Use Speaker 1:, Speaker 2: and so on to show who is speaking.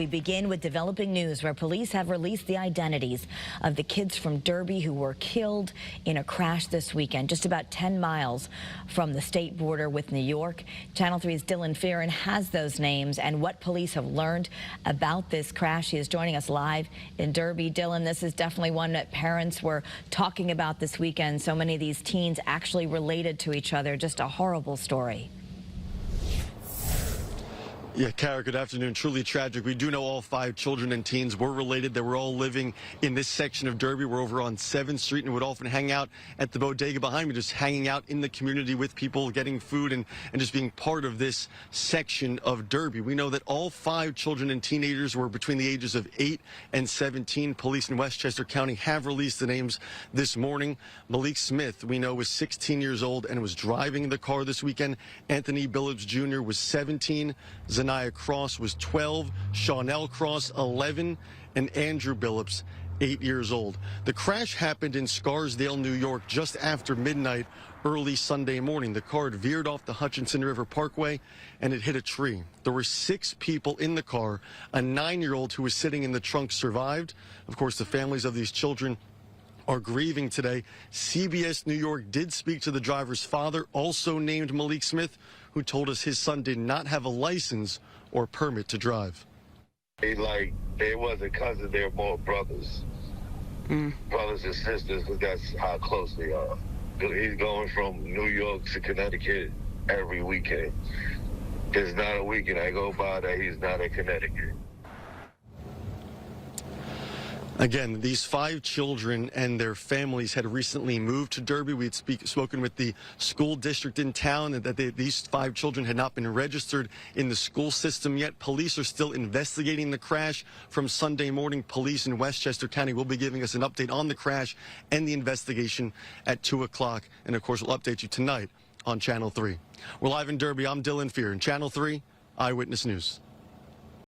Speaker 1: we begin with developing news where police have released the identities of the kids from Derby who were killed in a crash this weekend, just about 10 miles from the state border with New York. Channel 3's Dylan Fearon has those names and what police have learned about this crash. He is joining us live in Derby. Dylan, this is definitely one that parents were talking about this weekend. So many of these teens actually related to each other. Just a horrible story.
Speaker 2: Yeah, Kara, good afternoon. Truly tragic. We do know all 5 children and teens were related. They were all living in this section of Derby. We're over on 7th Street and would often hang out at the bodega behind me, just hanging out in the community with people, getting food and just being part of this section of Derby. We know that all 5 children and teenagers were between the ages of 8 and 17. Police in Westchester County have released the names this morning. Malik Smith, we know, was 16 years old and was driving the car this weekend. Anthony Billups Jr. was 17. Zanaya Cross was 12, Shawnell Cross 11, and Andrew Billups 8 years old. The crash happened in Scarsdale, New York, just after midnight early Sunday morning. The car had veered off the Hutchinson River Parkway and it hit a tree. There were 6 people in the car. A 9-year-old who was sitting in the trunk survived. Of course, the families of these children are grieving today. CBS New York did speak to the driver's father, also named Malik Smith, who told us his son did not have a license or permit to drive.
Speaker 3: They wasn't cousins, they're more brothers. Brothers and sisters, because that's how close they are. He's going from New York to Connecticut every weekend. There's not a weekend I go by that he's not in Connecticut.
Speaker 2: Again, these 5 children and their families had recently moved to Derby. We had spoken with the school district in town and that these 5 children had not been registered in the school system yet. Police are still investigating the crash from Sunday morning. Police in Westchester County will be giving us an update on the crash and the investigation at 2 o'clock. And of course, we'll update you tonight on Channel 3. We're live in Derby. I'm Dylan Fearon, Channel 3 Eyewitness News.